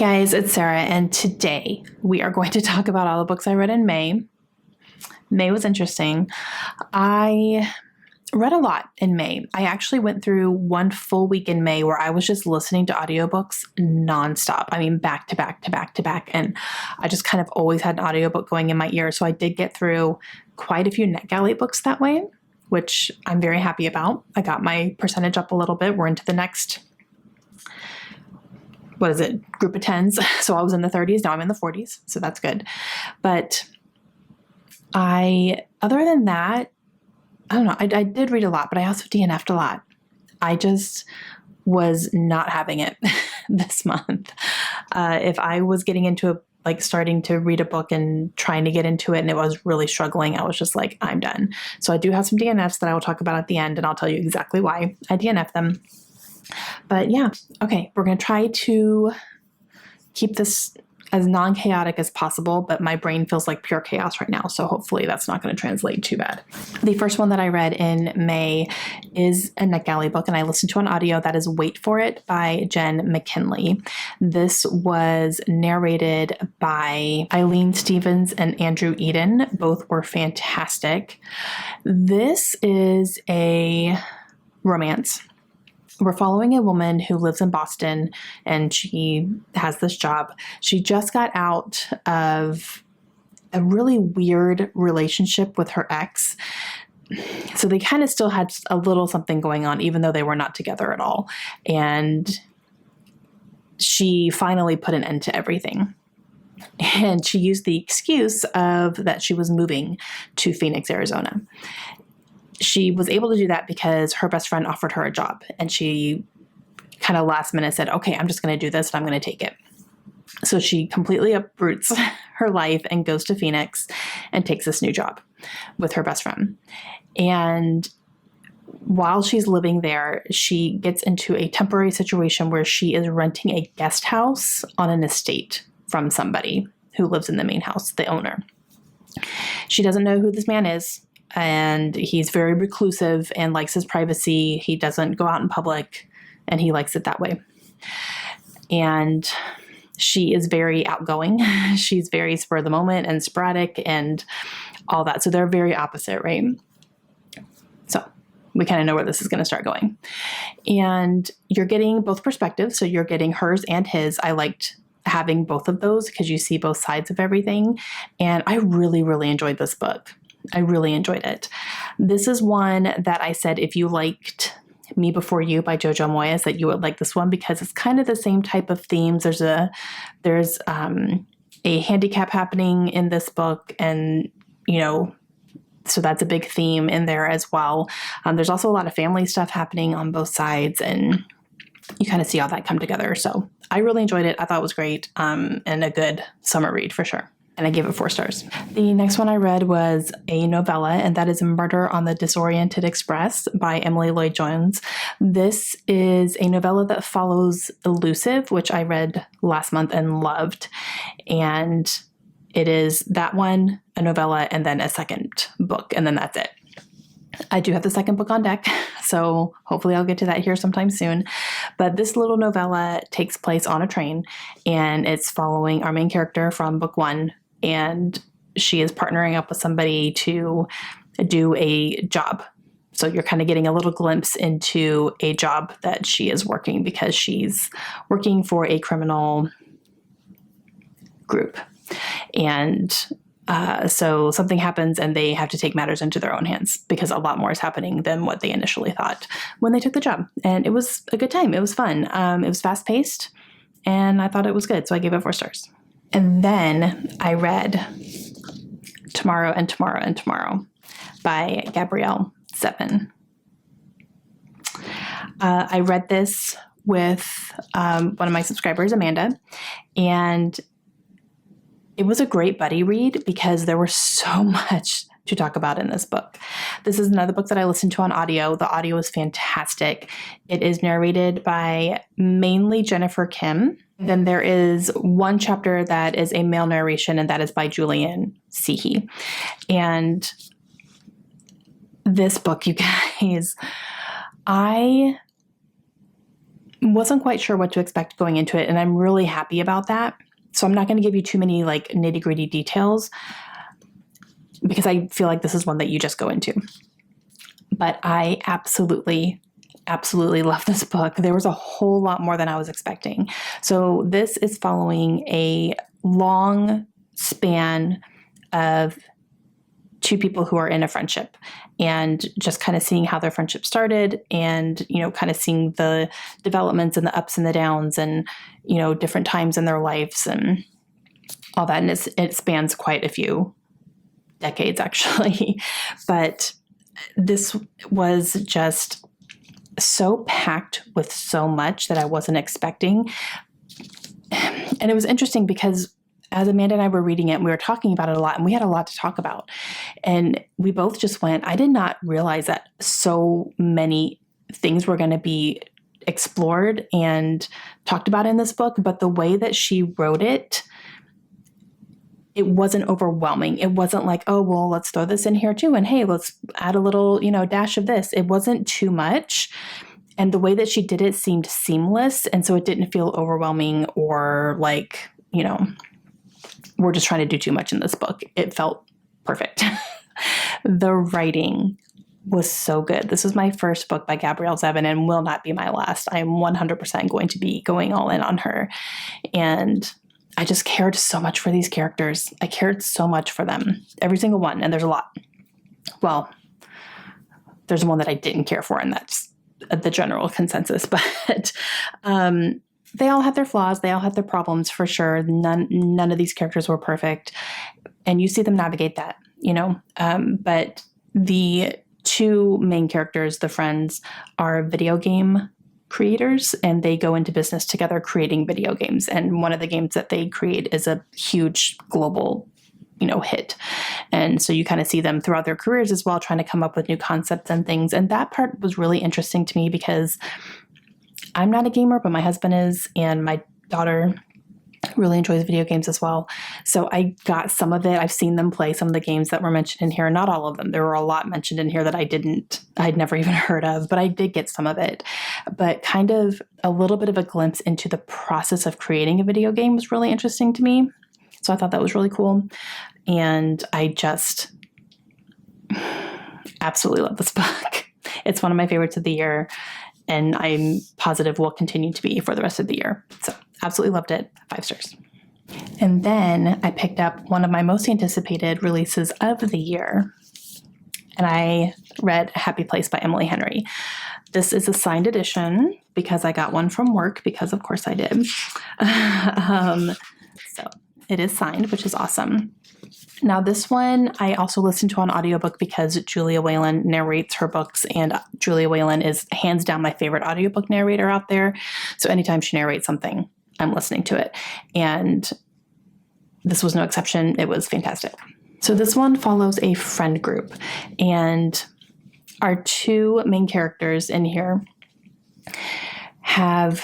guys, it's Sarah, and today we are going to talk about all the books I read in May. May was interesting. I read a lot in May. I actually went through one full week in May where I was just listening to audiobooks nonstop. I mean, back to back to back to back. And I just kind of always had an audiobook going in my ear. So I did get through quite a few NetGalley books that way, which I'm very happy about. I got my percentage up a little bit. We're into the next group of 10s. So I was in the 30s. Now I'm in the 40s. So that's good. But other than that, I don't know. I did read a lot, but I also DNF'd a lot. I just was not having it this month. If I was getting into starting to read a book and trying to get into it and it was really struggling, I was just like, I'm done. So I do have some DNFs that I will talk about at the end, and I'll tell you exactly why I DNF them. But yeah, okay, we're going to try to keep this as non-chaotic as possible, but my brain feels like pure chaos right now, so hopefully that's not going to translate too bad. The first one that I read in May is a NetGalley book, and I listened to an audio. That is Wait For It by Jen McKinley. This was narrated by Eileen Stevens and Andrew Eden. Both were fantastic. This is a romance. We're following a woman who lives in Boston, and she has this job. She just got out of a really weird relationship with her ex. So they kind of still had a little something going on, even though they were not together at all. And she finally put an end to everything. And she used the excuse of that she was moving to Phoenix, Arizona. She was able to do that because her best friend offered her a job, and she kind of last minute said, okay, I'm just going to do this and I'm going to take it. So she completely uproots her life and goes to Phoenix and takes this new job with her best friend. And while she's living there, she gets into a temporary situation where she is renting a guest house on an estate from somebody who lives in the main house, the owner. She doesn't know who this man is. And he's very reclusive and likes his privacy. He doesn't go out in public, and he likes it that way. And she is very outgoing. She's very spur of the moment and sporadic and all that. So they're very opposite, right? So we kind of know where this is going to start going. And you're getting both perspectives. So you're getting hers and his. I liked having both of those because you see both sides of everything. And I really, really enjoyed this book. I really enjoyed it. This is one that I said, if you liked Me Before You by Jojo Moyes, that you would like this one because it's kind of the same type of themes. There's a handicap happening in this book, and so that's a big theme in there as well. There's also a lot of family stuff happening on both sides, and you kind of see all that come together. So I really enjoyed it. I thought it was great, and a good summer read for sure. And I gave it 4 stars. The next one I read was a novella, and that is Murder on the Disoriented Express by Emily Lloyd Jones. This is a novella that follows Elusive, which I read last month and loved. And it is that one, a novella, and then a second book, and then that's it. I do have the second book on deck, so hopefully I'll get to that here sometime soon. But this little novella takes place on a train, and it's following our main character from book 1. And she is partnering up with somebody to do a job. So you're kind of getting a little glimpse into a job that she is working because she's working for a criminal group. And so something happens and they have to take matters into their own hands because a lot more is happening than what they initially thought when they took the job. And it was a good time. It was fun. It was fast paced and I thought it was good. So I gave it 4 stars. And then I read Tomorrow and Tomorrow and Tomorrow by Gabrielle Zevin. I read this with one of my subscribers, Amanda, and it was a great buddy read because there was so much to talk about in this book. This is another book that I listened to on audio. The audio is fantastic. It is narrated by mainly Jennifer Kim. Then there is one chapter that is a male narration, and that is by Julian Seehey. And this book, you guys, I wasn't quite sure what to expect going into it, and I'm really happy about that. So I'm not going to give you too many like nitty-gritty details because I feel like this is one that you just go into. But I absolutely love this book. There was a whole lot more than I was expecting. So this is following a long span of two people who are in a friendship and just kind of seeing how their friendship started and, kind of seeing the developments and the ups and the downs and, different times in their lives and all that. And it spans quite a few decades actually, but this was just so packed with so much that I wasn't expecting. And it was interesting because as Amanda and I were reading it, we were talking about it a lot and we had a lot to talk about. And we both just went, I did not realize that so many things were going to be explored and talked about in this book, but the way that she wrote it, it wasn't overwhelming. It wasn't like, oh, well, let's throw this in here too. And hey, let's add a little, dash of this. It wasn't too much. And the way that she did it seemed seamless. And so it didn't feel overwhelming or like, we're just trying to do too much in this book. It felt perfect. The writing was so good. This was my first book by Gabrielle Zevin and will not be my last. I am 100% going to be going all in on her. And I just cared so much for these characters. I cared so much for them. Every single one. And there's a lot. Well, there's one that I didn't care for, and that's the general consensus. But they all had their flaws. They all had their problems for sure. None of these characters were perfect. And you see them navigate that, But the two main characters, the friends, are video game creators, and they go into business together creating video games. And one of the games that they create is a huge global, hit. And so you kind of see them throughout their careers as well, trying to come up with new concepts and things. And that part was really interesting to me because I'm not a gamer, but my husband is, and my daughter really enjoys video games as well. So I got some of it. I've seen them play some of the games that were mentioned in here. Not all of them. There were a lot mentioned in here that I'd never even heard of, but I did get some of it. But kind of a little bit of a glimpse into the process of creating a video game was really interesting to me. So I thought that was really cool. And I just absolutely love this book. It's one of my favorites of the year, and I'm positive will continue to be for the rest of the year. So absolutely loved it. 5 stars. And then I picked up one of my most anticipated releases of the year, and I read A Happy Place by Emily Henry. This is a signed edition because I got one from work, because of course I did. So it is signed, which is awesome. Now, this one I also listened to on audiobook because Julia Whalen narrates her books, and Julia Whalen is hands down my favorite audiobook narrator out there. So anytime she narrates something, I'm listening to it. And this was no exception. It was fantastic. So this one follows a friend group, and our two main characters in here have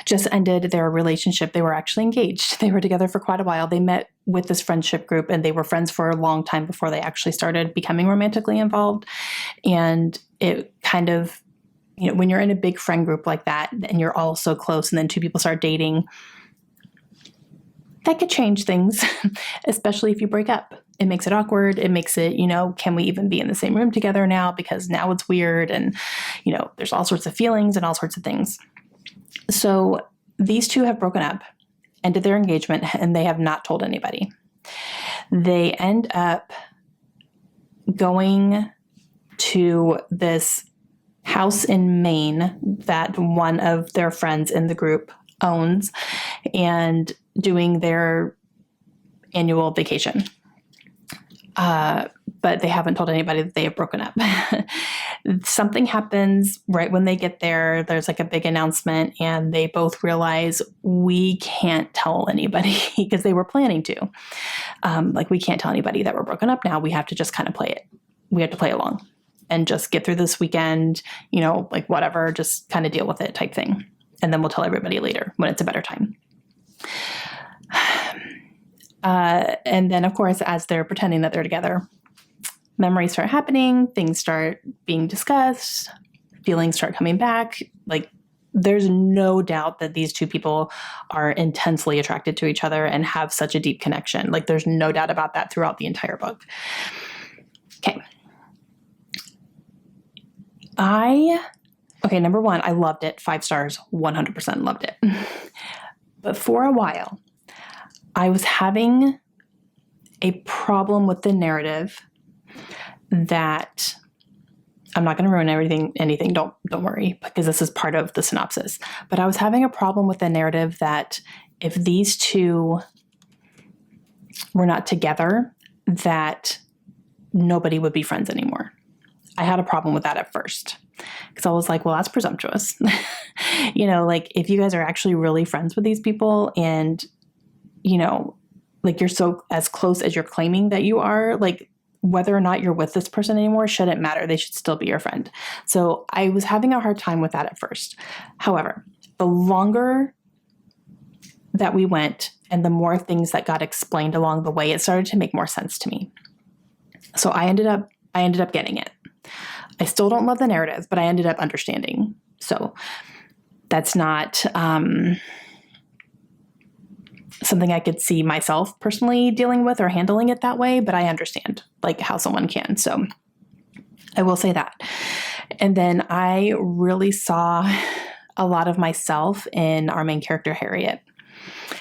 just ended their relationship. They were actually engaged. They were together for quite a while. They met with this friendship group, and they were friends for a long time before they actually started becoming romantically involved. And it kind of, when you're in a big friend group like that and you're all so close and then two people start dating, that could change things, especially if you break up. It makes it awkward. It makes it, can we even be in the same room together now? Because now it's weird. And, there's all sorts of feelings and all sorts of things. So these two have broken up, ended their engagement, and they have not told anybody. They end up going to this house in Maine that one of their friends in the group owns and doing their annual vacation. But they haven't told anybody that they have broken up. Something happens right when they get there. There's like a big announcement, and they both realize we can't tell anybody because they were planning to. We can't tell anybody that we're broken up now. We have to just kind of play it. We have to play along and just get through this weekend, whatever, just kind of deal with it type thing. And then we'll tell everybody later when it's a better time. And then, of course, as they're pretending that they're together, memories start happening, things start being discussed, feelings start coming back, there's no doubt that these two people are intensely attracted to each other and have such a deep connection. Like, there's no doubt about that throughout the entire book. Okay. Number one, I loved it. 5 stars, 100% loved it. But for a while, I was having a problem with the narrative that I'm not going to ruin anything. Don't worry, because this is part of the synopsis. But I was having a problem with the narrative that if these two were not together, that nobody would be friends anymore. I had a problem with that at first because I was like, well, that's presumptuous. Like, if you guys are actually really friends with these people and, like, you're so as close as you're claiming that you are, like, whether or not you're with this person anymore shouldn't matter. They should still be your friend. So I was having a hard time with that at first. However, the longer that we went and the more things that got explained along the way, it started to make more sense to me. So I ended up getting it. I still don't love the narrative, but I ended up understanding. So that's not something I could see myself personally dealing with or handling it that way, but I understand like how someone can. So I will say that. And then I really saw a lot of myself in our main character, Harriet.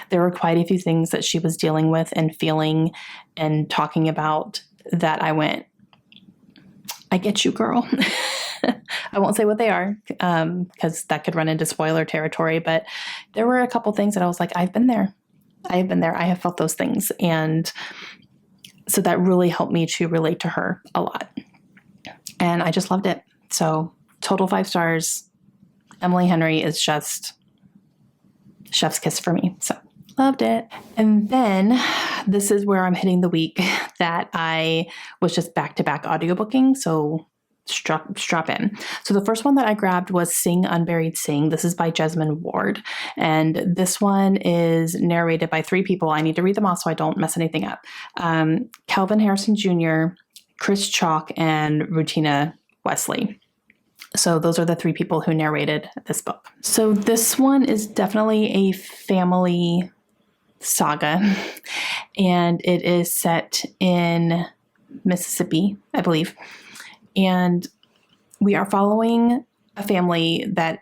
There were quite a few things that she was dealing with and feeling and talking about that I went, I get you, girl. I won't say what they are because that could run into spoiler territory, but there were a couple things that I was like, I've been there. I have felt those things. And so that really helped me to relate to her a lot. And I just loved it. So total 5 stars. Emily Henry is just chef's kiss for me. So loved it. And then this is where I'm hitting the week that I was just back-to-back audiobooking. So strap in. So the first one that I grabbed was Sing, Unburied, Sing. This is by Jesmyn Ward. And this one is narrated by 3 people. I need to read them all so I don't mess anything up. Calvin Harrison Jr., Chris Chalk, and Rutina Wesley. So those are the 3 people who narrated this book. So this one is definitely a family saga, and it is set in Mississippi, I believe. And we are following a family that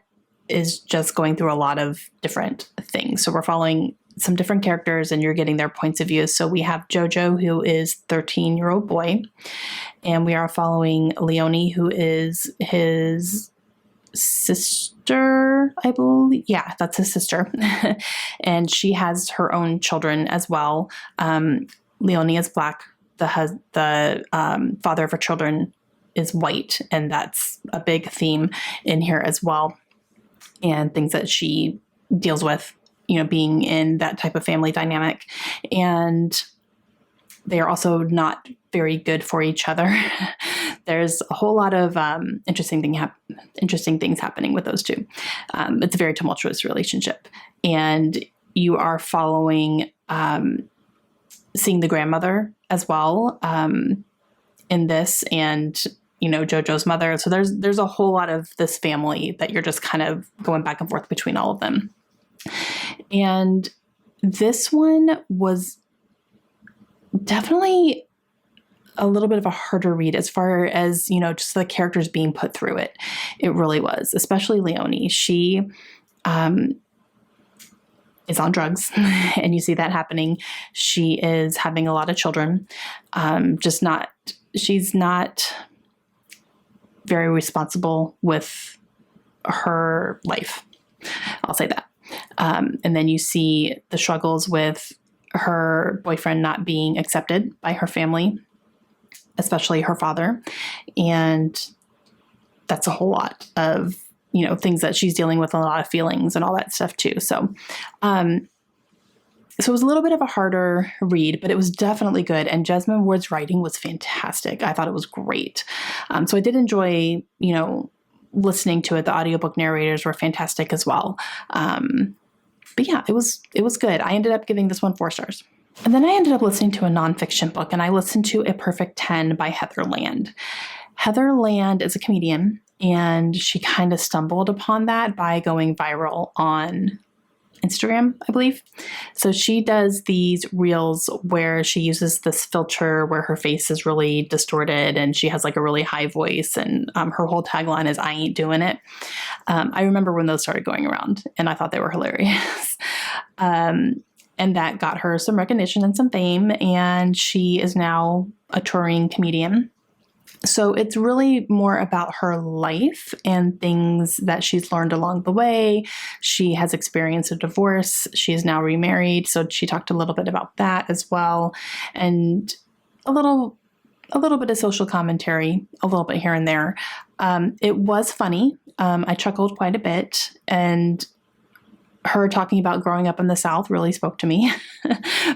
is just going through a lot of different things. So we're following some different characters and you're getting their points of view. So we have Jojo, who is 13-year-old boy, and we are following Leonie, who is his sister, I believe. Yeah, that's his sister. And she has her own children as well. Leonie is Black. The father of her children is white, and that's a big theme in here as well. And things that she deals with, being in that type of family dynamic. And they are also not very good for each other. There's a whole lot of interesting things happening with those two. It's a very tumultuous relationship. And you are following, seeing the grandmother as well in this, and Jojo's mother. So there's a whole lot of this family that you're just kind of going back and forth between all of them. And this one was definitely a little bit of a harder read as far as, just the characters being put through it. It really was, especially Leonie. She is on drugs, and you see that happening. She is having a lot of children. She's not very responsible with her life. I'll say that. And then you see the struggles with her boyfriend not being accepted by her family, especially her father. And that's a whole lot of, things that she's dealing with, a lot of feelings and all that stuff too. So, so it was a little bit of a harder read, but it was definitely good. And Jesmyn Ward's writing was fantastic. I thought it was great. So I did enjoy, listening to it. The audiobook narrators were fantastic as well. But yeah, it was good. I ended up giving this one 4 stars. And then I ended up listening to a nonfiction book, and I listened to A Perfect 10 by Heather Land. Heather Land is a comedian, and she kind of stumbled upon that by going viral on Instagram, I believe. So she does these reels where she uses this filter where her face is really distorted and she has like a really high voice, and her whole tagline is "I ain't doing it." I remember when those started going around and I thought they were hilarious. And that got her some recognition and some fame, and she is now a touring comedian. So it's really more about her life and things that she's learned along the way. She has experienced a divorce. She is now remarried. So she talked a little bit about that as well. And a little bit of social commentary, a little bit here and there. It was funny. I chuckled quite a bit, and her talking about growing up in the South really spoke to me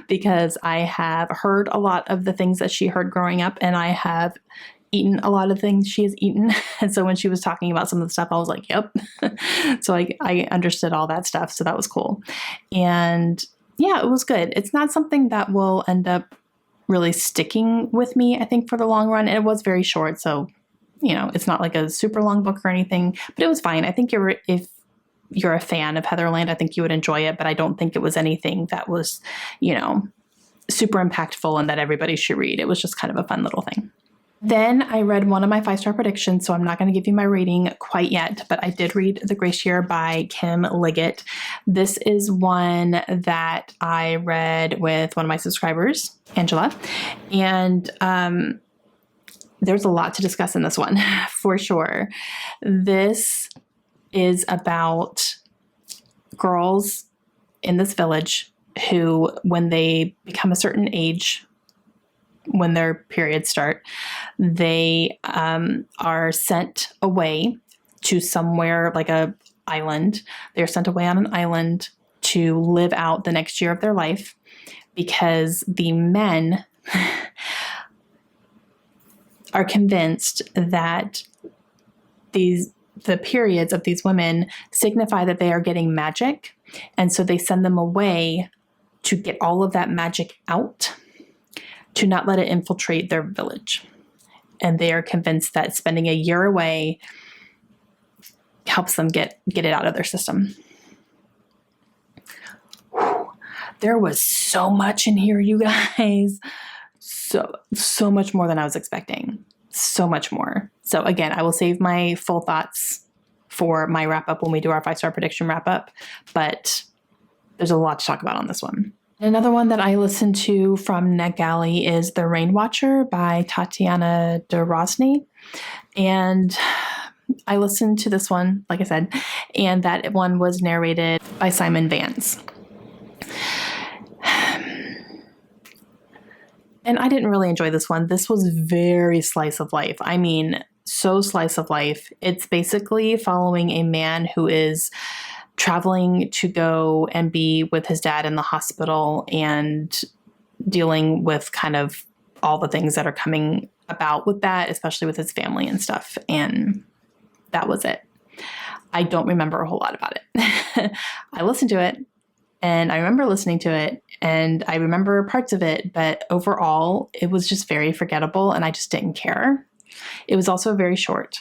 because I have heard a lot of the things that she heard growing up, and I have eaten a lot of things she has eaten. And so when she was talking about some of the stuff, I was like, yep. So I understood all that stuff. So that was cool. And yeah, it was good. It's not something that will end up really sticking with me, I think, for the long run. It was very short. So, it's not like a super long book or anything, but it was fine. I think if you're a fan of Heatherland, I think you would enjoy it, but I don't think it was anything that was, super impactful and that everybody should read. It was just kind of a fun little thing. Then I read one of my 5-star predictions, so I'm not going to give you my rating quite yet, but I did read The Grace Year by Kim Liggett. This is one that I read with one of my subscribers, Angela, and there's a lot to discuss in this one, for sure. This is about girls in this village who, when they become a certain age, when their periods start, they are sent away to somewhere like a island. They're sent away on an island to live out the next year of their life because the men are convinced that the periods of these women signify that they are getting magic. And so they send them away to get all of that magic out, to not let it infiltrate their village. And they are convinced that spending a year away helps them get it out of their system. Whew. There was so much in here, you guys. So much more than I was expecting. So much more. So again, I will save my full thoughts for my wrap up when we do our 5-star prediction wrap up, but there's a lot to talk about on this one. Another one that I listened to from NetGalley is The Rain Watcher by Tatiana Dorosny. And I listened to this one, like I said, and that one was narrated by Simon Vance. And I didn't really enjoy this one. This was very slice of life. I mean, so slice of life. It's basically following a man who is traveling to go and be with his dad in the hospital and dealing with kind of all the things that are coming about with that, especially with his family and stuff. And that was it. I don't remember a whole lot about it. I listened to it and I remember listening to it and I remember parts of it, but overall it was just very forgettable and I just didn't care. It was also very short.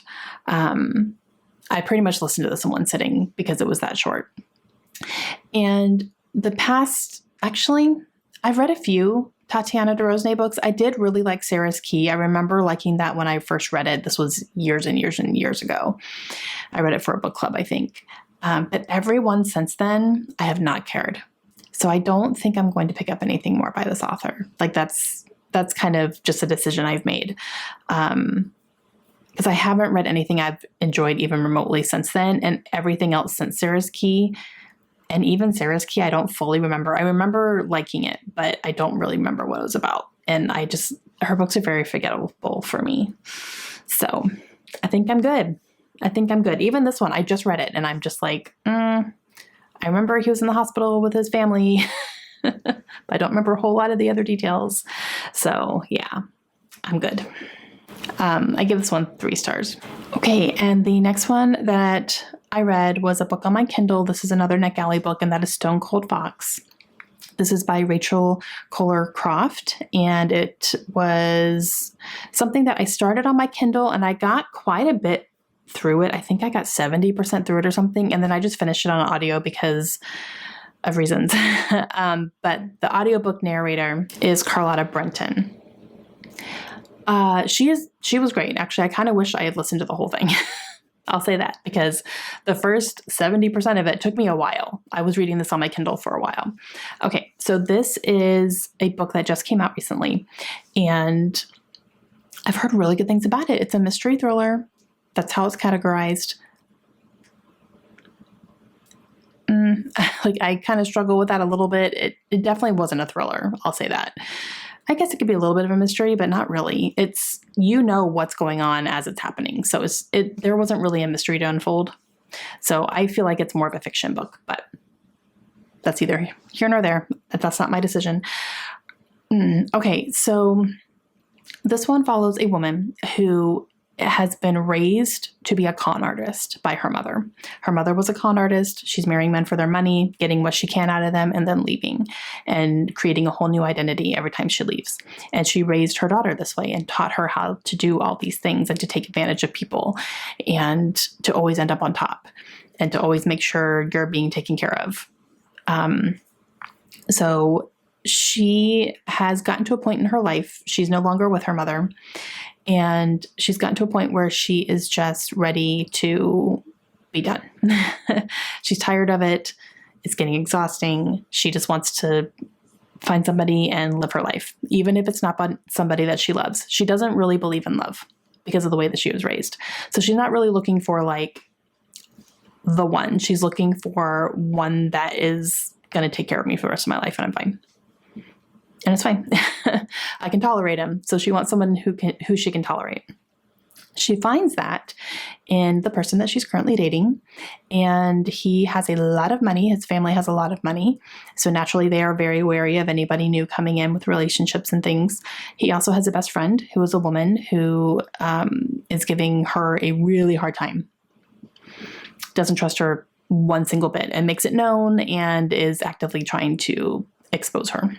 I pretty much listened to this in one sitting because it was that short. And actually, I've read a few Tatiana Dorosny books. I did really like Sarah's Key. I remember liking that when I first read it. This was years and years and years ago. I read it for a book club, I think. But every one since then, I have not cared. So I don't think I'm going to pick up anything more by this author. Like that's kind of just a decision I've made. Because I haven't read anything I've enjoyed even remotely since then, and everything else since Sarah's Key, and even Sarah's Key, I don't fully remember. I remember liking it, but I don't really remember what it was about. And her books are very forgettable for me. So I think I'm good. Even this one, I just read it, and I'm just like, I remember he was in the hospital with his family, but I don't remember a whole lot of the other details. So yeah, I'm good. I give this one 3 stars. Okay, and the next one that I read was a book on my Kindle. This is another NetGalley book, and that is Stone Cold Fox. This is by Rachel Kohler Croft, and it was something that I started on my Kindle, and I got quite a bit through it. I think I got 70% through it or something. And then I just finished it on audio because of reasons. But the audiobook narrator is Carlotta Brenton. She was great. Actually, I kind of wish I had listened to the whole thing. I'll say that because the first 70% of it took me a while. I was reading this on my Kindle for a while. Okay, so this is a book that just came out recently, and I've heard really good things about it. It's a mystery thriller. That's how it's categorized. I kind of struggle with that a little bit. It definitely wasn't a thriller. I'll say that. I guess it could be a little bit of a mystery, but not really. It's, what's going on as it's happening. So there wasn't really a mystery to unfold. So I feel like it's more of a fiction book, but that's either here nor there. That's not my decision. Okay. So this one follows a woman who has been raised to be a con artist by her mother. Her mother was a con artist. She's marrying men for their money, getting what she can out of them, and then leaving and creating a whole new identity every time she leaves. And she raised her daughter this way and taught her how to do all these things and to take advantage of people and to always end up on top and to always make sure you're being taken care of. So she has gotten to a point in her life. She's no longer with her mother. And she's gotten to a point where she is just ready to be done. She's tired of it. It's getting exhausting. She just wants to find somebody and live her life, even if it's not somebody that she loves. She doesn't really believe in love because of the way that she was raised. So she's not really looking for like the one. She's looking for one that is going to take care of me for the rest of my life, and I'm fine. And it's fine. I can tolerate him. So she wants someone who she can tolerate. She finds that in the person that she's currently dating, and he has a lot of money. His family has a lot of money. So naturally they are very wary of anybody new coming in with relationships and things. He also has a best friend who is a woman who is giving her a really hard time. Doesn't trust her one single bit and makes it known and is actively trying to expose her.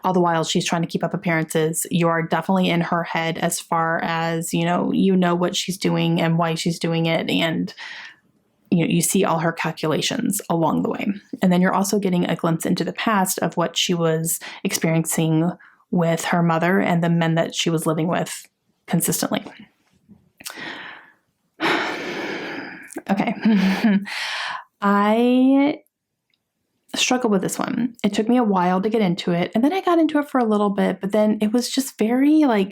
All the while she's trying to keep up appearances. You are definitely in her head as far as, you know what she's doing and why she's doing it. And, you see all her calculations along the way. And then you're also getting a glimpse into the past of what she was experiencing with her mother and the men that she was living with consistently. Okay. I struggled with this one. It took me a while to get into it. And then I got into it for a little bit, but then it was just very I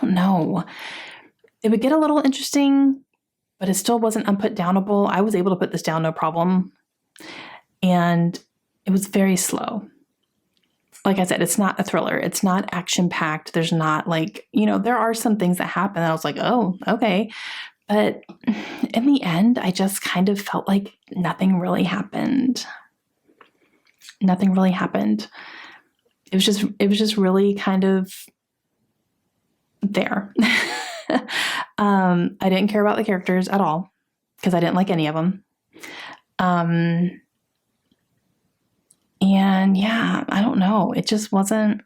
don't know. It would get a little interesting, but it still wasn't unputdownable. I was able to put this down, no problem. And it was very slow. Like I said, it's not a thriller. It's not action packed. There's not there are some things that happen that I was like, oh, okay. But in the end, I just kind of felt like nothing really happened. Nothing really happened. It was just really kind of there. I didn't care about the characters at all because I didn't like any of them. And yeah, I don't know. It just wasn't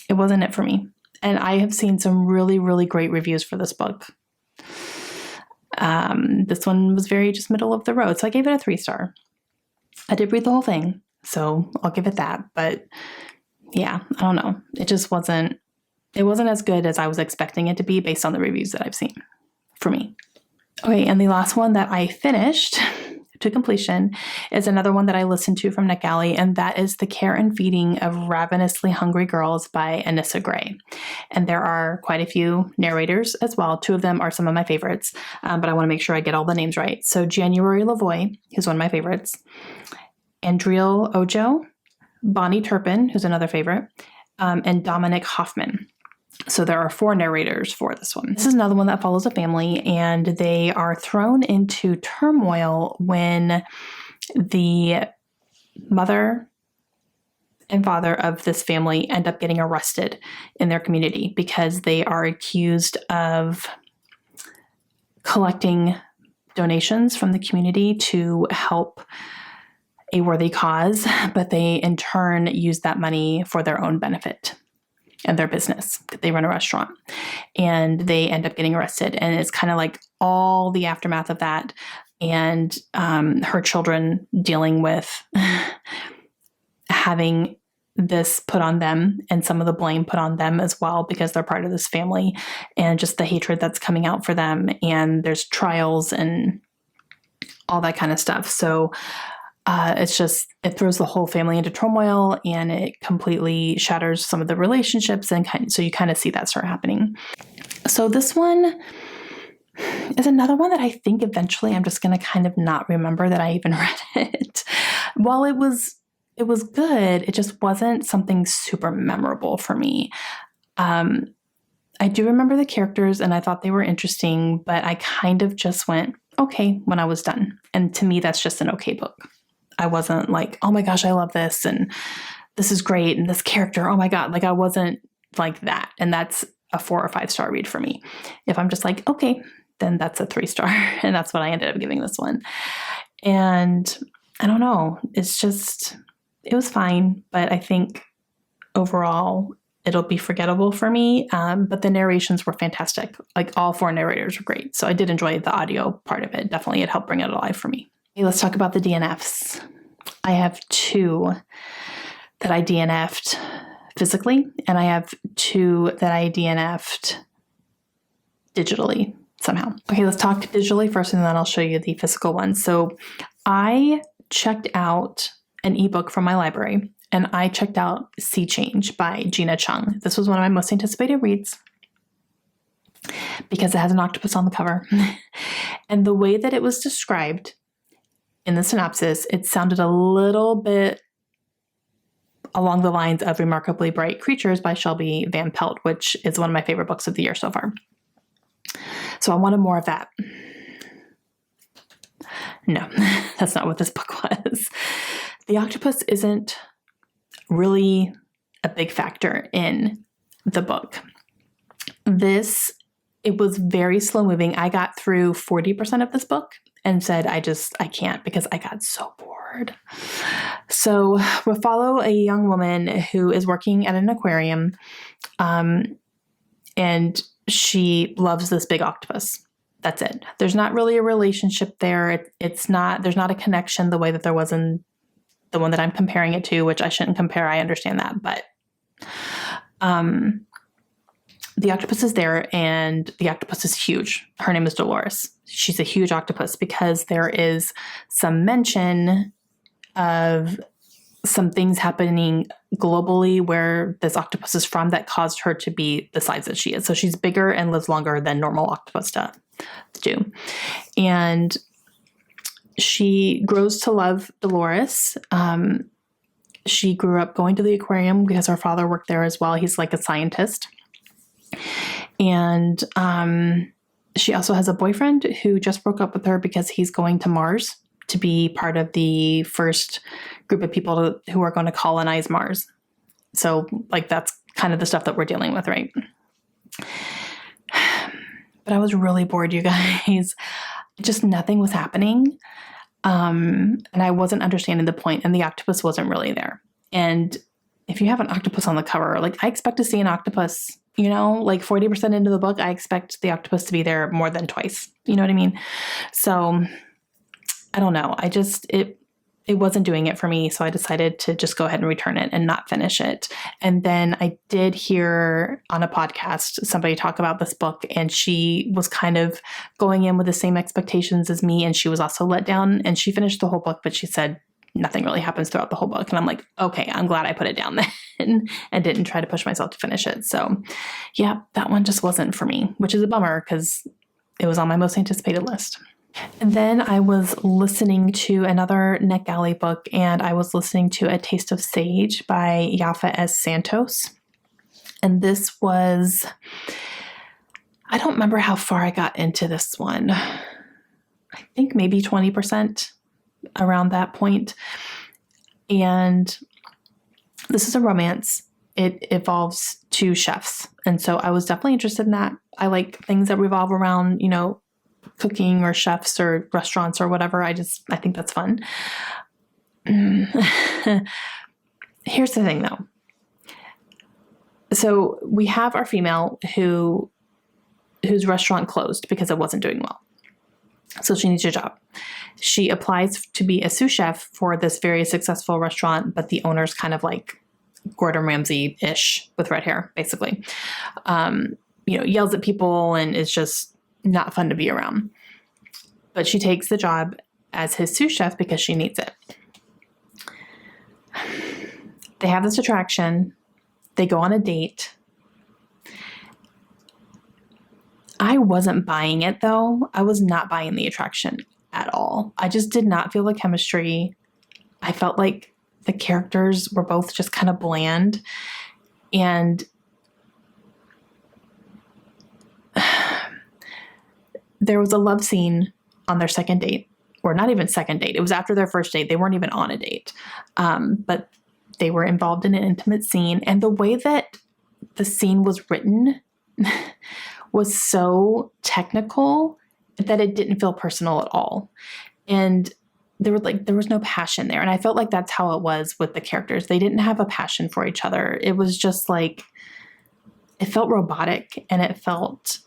it for me. And I have seen some really, really great reviews for this book. This one was very just middle of the road. So I gave it a 3-star. I did read the whole thing, so I'll give it that. But yeah, I don't know. It wasn't as good as I was expecting it to be based on the reviews that I've seen for me. Okay, and the last one that I finished to completion is another one that I listened to from NetGalley, and that is The Care and Feeding of Ravenously Hungry Girls by Anissa Gray. And there are quite a few narrators as well. 2 of them are some of my favorites, but I want to make sure I get all the names right. So January Lavoie, who's one of my favorites, Andriel Ojo, Bonnie Turpin, who's another favorite, and Dominic Hoffman. So there are 4 narrators for this one. This is another one that follows a family, and they are thrown into turmoil when the mother and father of this family end up getting arrested in their community because they are accused of collecting donations from the community to help a worthy cause, but they in turn use that money for their own benefit. and their business. They run a restaurant and they end up getting arrested. And it's kind of like all the aftermath of that, and her children dealing with having this put on them and some of the blame put on them as well, because they're part of this family, and just the hatred that's coming out for them. And there's trials and all that kind of stuff. So it throws the whole family into turmoil, and it completely shatters some of the relationships. And so you kind of see that start happening. So this one is another one that I think eventually I'm just going to kind of not remember that I even read it. While it was good, it just wasn't something super memorable for me. I do remember the characters and I thought they were interesting, but I kind of just went, okay, when I was done. And to me, that's just an okay book. I wasn't like, oh my gosh, I love this, and this is great, and this character, oh my God. Like, I wasn't like that. And that's a 4 or 5 star read for me. If I'm just like, okay, then that's a 3 star. And that's what I ended up giving this one. And I don't know, it was fine, but I think overall it'll be forgettable for me. But the narrations were fantastic. Like, all 4 narrators were great. So I did enjoy the audio part of it. Definitely, it helped bring it alive for me. Okay, let's talk about the DNFs. I have 2 that I DNF'd physically, and I have 2 that I DNF'd digitally somehow. Okay, let's talk digitally first, and then I'll show you the physical ones. So I checked out an ebook from my library, and I checked out Sea Change by Gina Chung. This was one of my most anticipated reads because it has an octopus on the cover. And the way that it was described in the synopsis, it sounded a little bit along the lines of Remarkably Bright Creatures by Shelby Van Pelt, which is one of my favorite books of the year so far. So I wanted more of that. No, that's not what this book was. The octopus isn't really a big factor in the book. It was very slow moving. I got through 40% of this book and said, I can't, because I got so bored. So we'll follow a young woman who is working at an aquarium, and she loves this big octopus. That's it. There's not really a relationship there. There's not a connection the way that there was in the one that I'm comparing it to, which I shouldn't compare. I understand that, but the octopus is there, and the octopus is huge. Her name is Dolores. She's a huge octopus because there is some mention of some things happening globally where this octopus is from that caused her to be the size that she is. So she's bigger and lives longer than normal octopus do. And she grows to love Dolores. She grew up going to the aquarium because her father worked there as well. He's like a scientist. And she also has a boyfriend who just broke up with her because he's going to Mars to be part of the first group of people who are going to colonize Mars. So, like, that's kind of the stuff that we're dealing with, right? But I was really bored, you guys. Just nothing was happening. And I wasn't understanding the point, and the octopus wasn't really there. And if you have an octopus on the cover, like, I expect to see an octopus, like 40% into the book, I expect the octopus to be there more than twice. You know what I mean? So I don't know. It wasn't doing it for me. So I decided to just go ahead and return it and not finish it. And then I did hear on a podcast somebody talk about this book, and she was kind of going in with the same expectations as me. And she was also let down, and she finished the whole book, but she said nothing really happens throughout the whole book. And I'm like, okay, I'm glad I put it down then and didn't try to push myself to finish it. So yeah, that one just wasn't for me, which is a bummer because it was on my most anticipated list. And then I was listening to another NetGalley book, and I was listening to A Taste of Sage by Yafa S. Santos. And this was, I don't remember how far I got into this one. I think maybe 20%, around that point. And this is a romance. It involves 2 chefs. And so I was definitely interested in that. I like things that revolve around, cooking or chefs or restaurants or whatever. I think that's fun. Here's the thing though. So we have our female whose restaurant closed because it wasn't doing well. So she needs a job. She applies to be a sous chef for this very successful restaurant, but the owner's kind of like Gordon Ramsay-ish with red hair, basically. Yells at people and is just not fun to be around. But she takes the job as his sous chef because she needs it. They have this attraction. They go on a date. I wasn't buying it, though. I was not buying the attraction at all. I just did not feel the chemistry. I felt like the characters were both just kind of bland. And there was a love scene on their second date, or not even second date. It was after their first date. They weren't even on a date. But they were involved in an intimate scene. And the way that the scene was written was so technical that it didn't feel personal at all. And there was no passion there. And I felt like that's how it was with the characters. They didn't have a passion for each other. It was just like, it felt robotic, and it felt,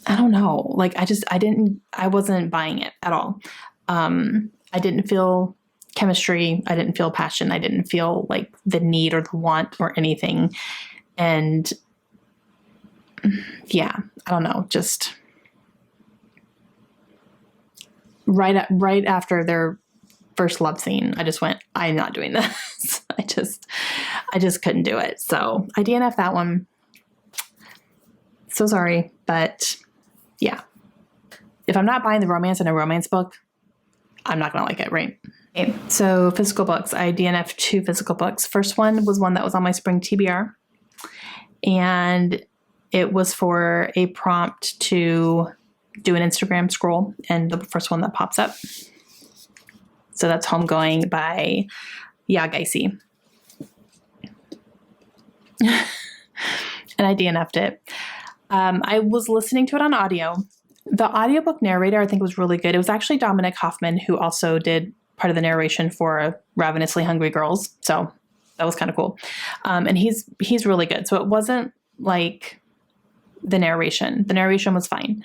I don't know, like I wasn't buying it at all. I didn't feel chemistry. I didn't feel passion. I didn't feel like the need or the want or anything. And yeah, I don't know, just right after their first love scene, I just went, I'm not doing this. I just couldn't do it. So I DNF'd that one. So sorry, but yeah, if I'm not buying the romance in a romance book, I'm not going to like it, right? Okay, so physical books. I DNF'd 2 physical books. First one was one that was on my spring TBR, and it was for a prompt to do an Instagram scroll, and the first one that pops up. So that's Homegoing by Geisy. And I DNF'd it. I was listening to it on audio. The audiobook narrator, I think, was really good. It was actually Dominic Hoffman, who also did part of the narration for Ravenously Hungry Girls. So that was kind of cool. And he's really good. So it wasn't like the narration. The narration was fine.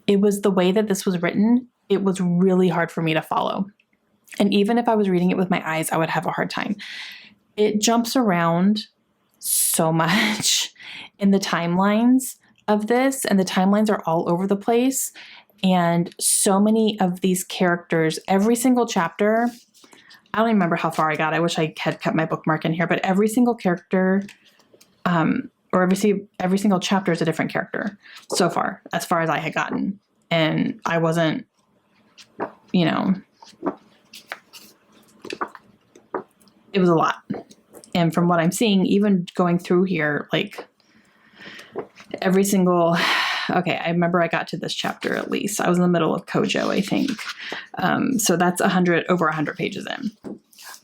It was the way that this was written. It was really hard for me to follow. And even if I was reading it with my eyes, I would have a hard time. It jumps around so much in the timelines of this, and the timelines are all over the place. And so many of these characters, every single chapter, I don't even remember how far I got. I wish I had kept my bookmark in here, but every single character, or every single chapter is a different character so far as I had gotten. And I wasn't, it was a lot. And from what I'm seeing, even going through here, like every single, okay, I remember I got to this chapter at least. I was in the middle of Kojo, I think. So that's over 100 pages in.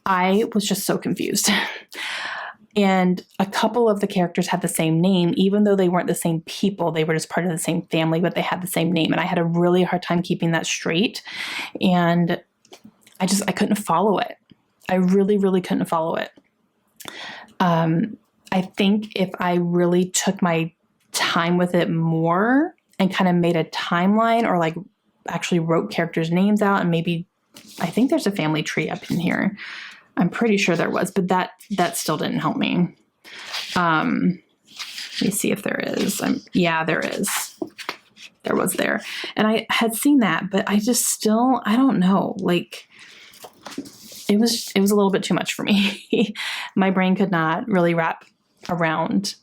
I was just so confused. And a couple of the characters had the same name, even though they weren't the same people. They were just part of the same family, but they had the same name. And I had a really hard time keeping that straight. And I couldn't follow it. I really, really couldn't follow it. I think if I really took my time with it more and kind of made a timeline, or like actually wrote characters' names out, and maybe, I think there's a family tree up in here. I'm pretty sure there was, but that still didn't help me. Let me see if there is. Yeah, there is. There was there. And I had seen that, but I just still, I don't know, like it was a little bit too much for me. My brain could not really wrap around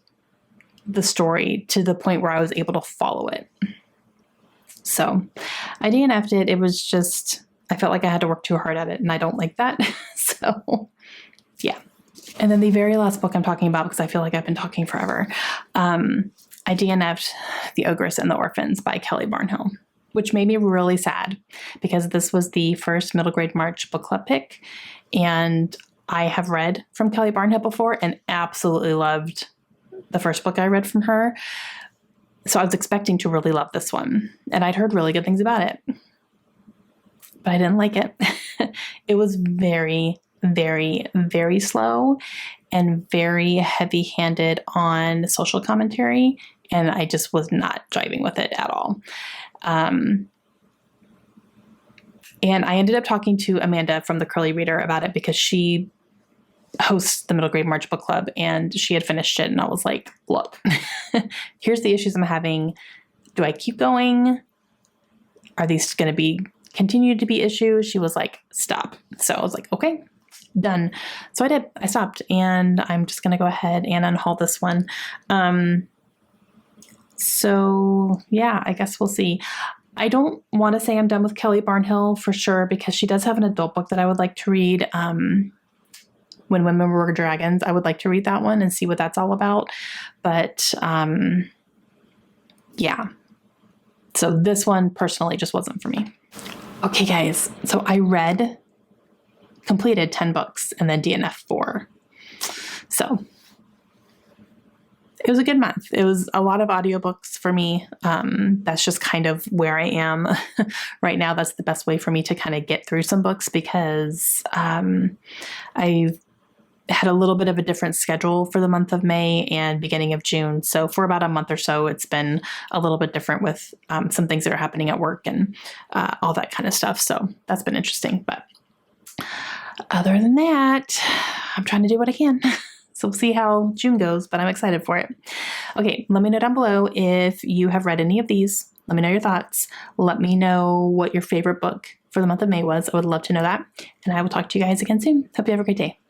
the story to the point where I was able to follow it. So I DNF'd it. It was just, I felt like I had to work too hard at it, and I don't like that. So yeah. And then the very last book I'm talking about, because I feel like I've been talking forever, I DNF'd The Ogres and the Orphans by Kelly Barnhill, which made me really sad because this was the first middle grade March book club pick. And I have read from Kelly Barnhill before and absolutely loved the first book I read from her. So I was expecting to really love this one, and I'd heard really good things about it, but I didn't like it. It was very, very, very slow. and very heavy-handed on social commentary, and I just was not jiving with it at all. And I ended up talking to Amanda from the Curly Reader about it because she hosts the Middle Grade March Book Club, and she had finished it, and I was like, look, here's the issues I'm having. Do I keep going? Are these going to continue to be issues? She was like, stop. So I was like, okay, done. So I did. I stopped, and I'm just going to go ahead and unhaul this one. So yeah, I guess we'll see. I don't want to say I'm done with Kelly Barnhill for sure, because she does have an adult book that I would like to read. When Women Were Dragons. I would like to read that one and see what that's all about. But yeah. So this one personally just wasn't for me. Okay, guys. So I completed 10 books and then DNF'd 4. So it was a good month. It was a lot of audiobooks for me. That's just kind of where I am right now. That's the best way for me to kind of get through some books, because I've had a little bit of a different schedule for the month of May and beginning of June. So for about a month or so, it's been a little bit different with some things that are happening at work and all that kind of stuff. So that's been interesting. But other than that, I'm trying to do what I can. So we'll see how June goes, but I'm excited for it. Okay, let me know down below if you have read any of these. Let me know your thoughts. Let me know what your favorite book for the month of May was. I would love to know that. And I will talk to you guys again soon. Hope you have a great day.